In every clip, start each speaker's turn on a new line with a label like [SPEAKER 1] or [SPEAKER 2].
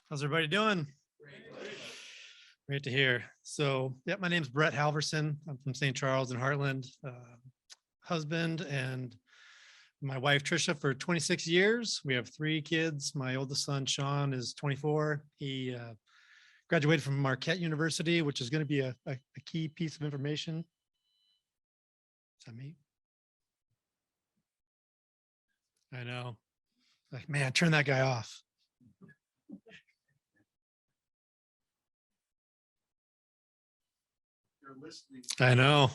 [SPEAKER 1] How's everybody doing? Great to hear. So, yeah, my name's Brett Halverson. I'm from St. Charles in Heartland. Husband and my wife Trisha for 26 years. We have 3 kids. My oldest son Sean is 24. He graduated from Marquette University, which is going to be a key piece of information. Is that me? I know. Like, man, turn that guy off. I know.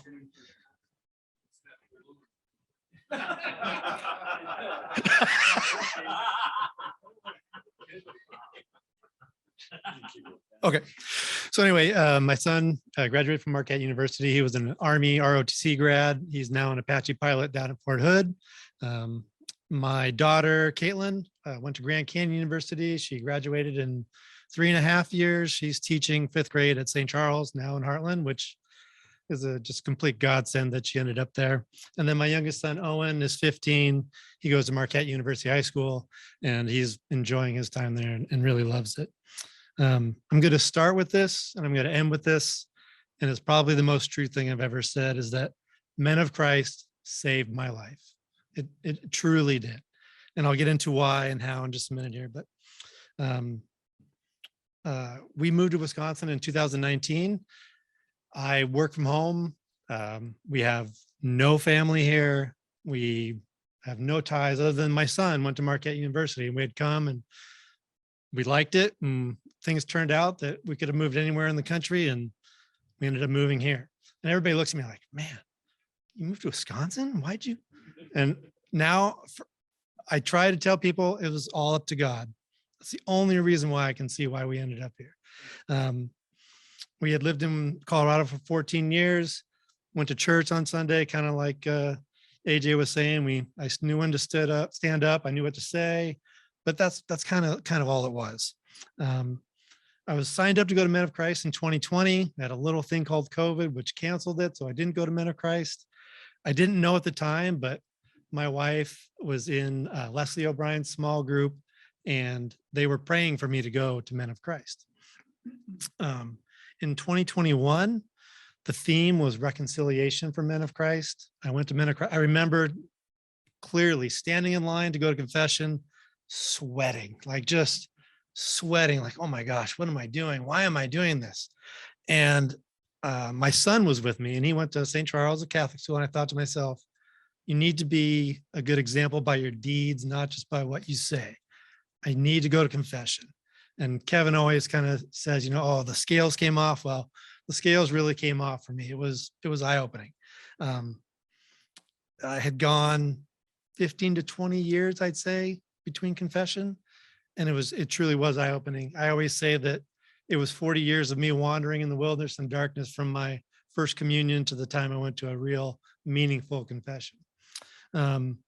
[SPEAKER 1] Okay. So anyway, my son graduated from Marquette University. He was an Army ROTC grad. He's now an Apache pilot down at Fort Hood. My daughter, Caitlin, went to Grand Canyon University. She graduated in 3.5 years. She's teaching 5th grade at St. Charles, now in Heartland, which is a just complete godsend that she ended up there. And then my youngest son, Owen, is 15. He goes to Marquette University High School, and he's enjoying his time there and really loves it. I'm going to start with this, and I'm going to end with this. And it's probably the most true thing I've ever said, is that men of Christ saved my life. It truly did. And I'll get into why and how in just a minute here. But we moved to Wisconsin in 2019. I work from home. We have no family here. We have no ties other than my son went to Marquette University, and we had come and we liked it, and things turned out that we could have moved anywhere in the country, and we ended up moving here. And everybody looks at me like, man, you moved to Wisconsin? Why'd you? And now I try to tell people it was all up to God. That's the only reason why I can see why we ended up here. We had lived in Colorado for 14 years, went to church on Sunday, kind of like AJ was saying. I knew when to stand up. I knew what to say, but that's kind of all it was. I was signed up to go to Men of Christ in 2020. I had a little thing called COVID, which canceled it. So I didn't go to Men of Christ. I didn't know at the time, but my wife was in Leslie O'Brien's small group, and they were praying for me to go to Men of Christ. In 2021, the theme was reconciliation for Men of Christ. I went to Men of Christ. I remember clearly standing in line to go to confession, sweating, like oh my gosh, what am I doing? Why am I doing this? And my son was with me, and he went to St. Charles, a Catholic school. And I thought to myself, you need to be a good example by your deeds, not just by what you say. I need to go to confession. And Kevin always kind of says, oh, the scales came off. Well, the scales really came off for me. It was eye-opening. I had gone 15 to 20 years, I'd say, between confession. And it truly was eye-opening. I always say that it was 40 years of me wandering in the wilderness and darkness from my first communion to the time I went to a real meaningful confession. And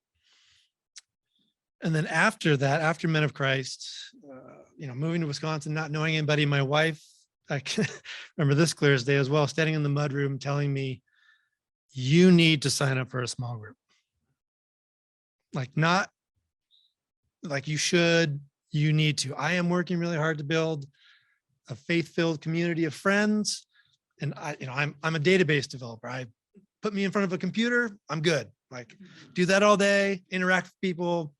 [SPEAKER 1] then after that, after Men of Christ, moving to Wisconsin, not knowing anybody, my wife, I can remember this clear as day as well, standing in the mudroom telling me, you need to sign up for a small group. Like, not like you should, you need to. I am working really hard to build a faith-filled community of friends. And I'm a database developer. Put me in front of a computer, I'm good. Like, do that all day, interact with people,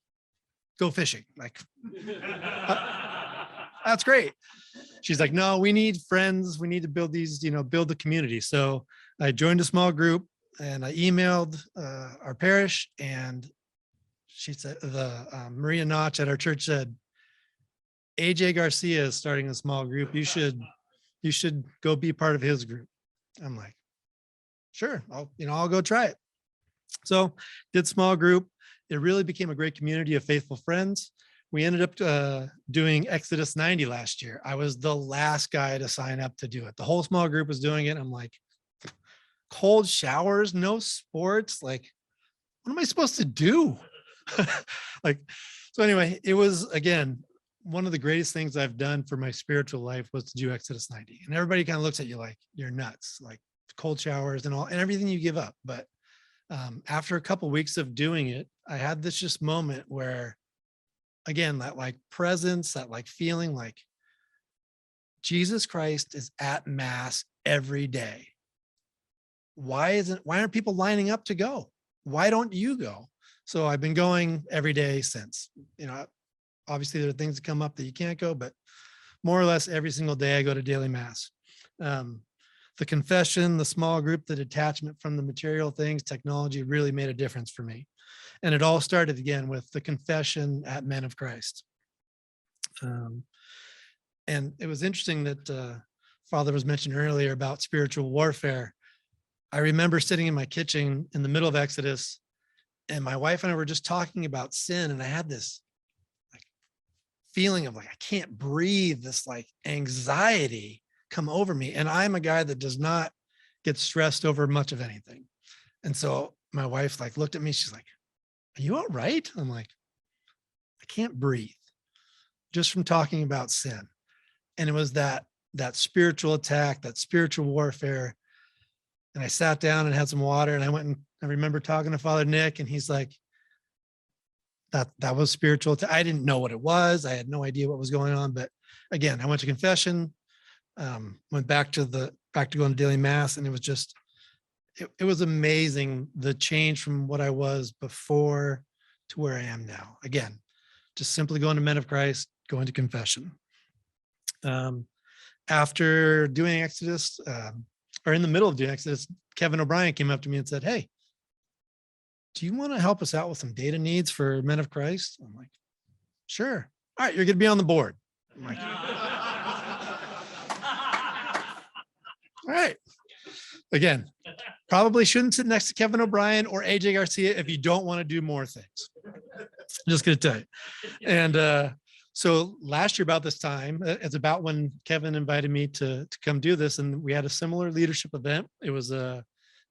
[SPEAKER 1] go fishing. Like, that's great. She's like, no, we need friends. We need to build these, build the community. So I joined a small group, and I emailed our parish, and she said, Maria Notch at our church said, AJ Garcia is starting a small group. You should go be part of his group. I'm like, sure, I'll go try it. So did small group. It really became a great community of faithful friends. We ended up doing Exodus 90 last year. I was the last guy to sign up to do it. The whole small group was doing it. I'm like, cold showers, no sports. Like, what am I supposed to do? So anyway, it was, again, one of the greatest things I've done for my spiritual life was to do Exodus 90. And everybody kind of looks at you like you're nuts, like cold showers and everything you give up. But after a couple of weeks of doing it, I had this just moment where, again, that like presence, that like feeling like Jesus Christ is at mass every day. Why aren't people lining up to go? Why don't you go? So I've been going every day since. Obviously there are things that come up that you can't go, but more or less every single day I go to daily mass. The confession, the small group, the detachment from the material things, technology really made a difference for me. And it all started again with the confession at Men of Christ. And it was interesting that Father was mentioning earlier about spiritual warfare. I remember sitting in my kitchen in the middle of Exodus, and my wife and I were just talking about sin, and I had this like feeling of like I can't breathe, this like anxiety come over me. And I'm a guy that does not get stressed over much of anything. And so my wife like looked at me, she's like, "Are you all right?" I'm like, "I can't breathe," just from talking about sin. And it was that spiritual attack, that spiritual warfare. And I sat down and had some water, and I went and I remember talking to Father Nick, and he's like, that was spiritual. I didn't know what it was. I had no idea what was going on. But again, I went to confession, went back to going to daily mass, and it was just, it was amazing, the change from what I was before to where I am now. Again, just simply going to Men of Christ, going to confession. After doing Exodus, or in the middle of doing Exodus, Kevin O'Brien came up to me and said, "Hey, do you want to help us out with some data needs for Men of Christ?" I'm like, "Sure." "All right, you're going to be on the board." I'm like, "All right." Again, probably shouldn't sit next to Kevin O'Brien or AJ Garcia if you don't want to do more things. I'm just going to tell you. And so last year about this time, it's about when Kevin invited me to come do this, and we had a similar leadership event. It was a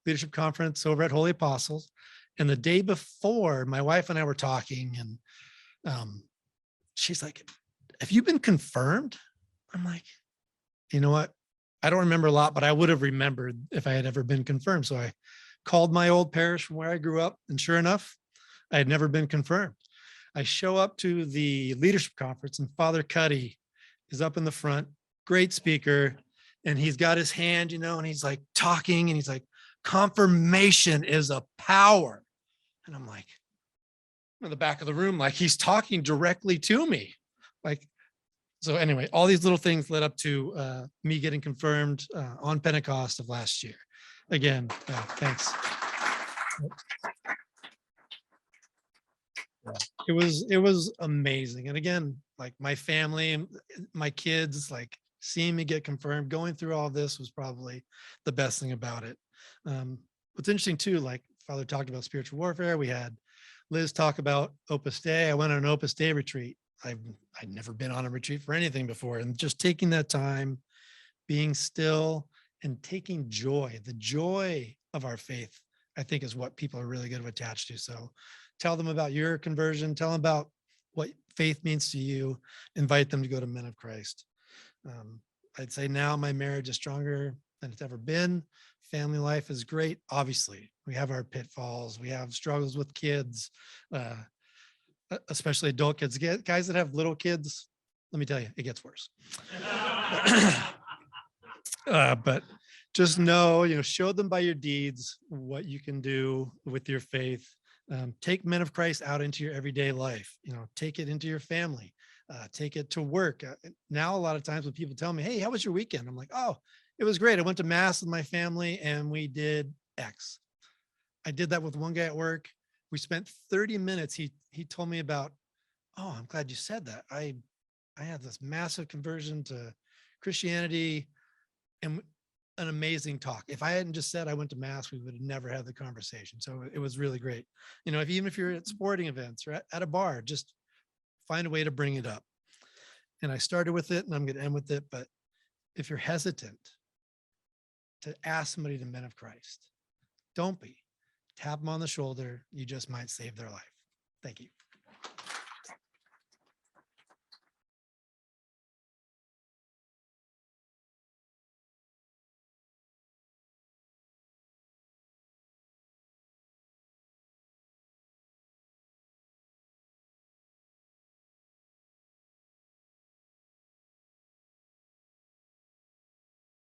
[SPEAKER 1] leadership conference over at Holy Apostles. And the day before, my wife and I were talking, and she's like, "Have you been confirmed?" I'm like, "You know what? I don't remember a lot, but I would have remembered if I had ever been confirmed." So I called my old parish from where I grew up, and sure enough, I had never been confirmed. I show up to the leadership conference, and Father Cuddy is up in the front, great speaker, and he's got his hand, and he's like talking, and he's like, "Confirmation is a power." And I'm like, in the back of the room, like he's talking directly to me. Like, so anyway, all these little things led up to me getting confirmed on Pentecost of last year. Again, thanks. It was amazing. And again, like my family, my kids, like seeing me get confirmed, going through all this was probably the best thing about it. What's interesting too, like Father talked about spiritual warfare. We had Liz talk about Opus Dei. I went on an Opus Dei retreat. I'd never been on a retreat for anything before, and just taking that time, being still and taking joy, the joy of our faith, I think is what people are really going to attach to. So tell them about your conversion, tell them about what faith means to you, invite them to go to Men of Christ. I'd say now my marriage is stronger than it's ever been. Family life is great. Obviously, we have our pitfalls. We have struggles with kids, especially adult kids. Guys that have little kids, let me tell you, it gets worse. But just know, show them by your deeds what you can do with your faith. Take Men of Christ out into your everyday life. Take it into your family. Take it to work. Now, a lot of times when people tell me, "Hey, how was your weekend?" I'm like, "Oh, it was great. I went to mass with my family and we did X." I did that with one guy at work. We spent 30 minutes. He told me about, "Oh, I'm glad you said that. I had this massive conversion to Christianity," and an amazing talk. If I hadn't just said I went to mass, we would have never had the conversation. So it was really great. Even if you're at sporting events or at a bar, just find a way to bring it up. And I started with it and I'm going to end with it. But if you're hesitant to ask somebody to Men of Christ, don't be. Tap them on the shoulder. You just might save their life. Thank you.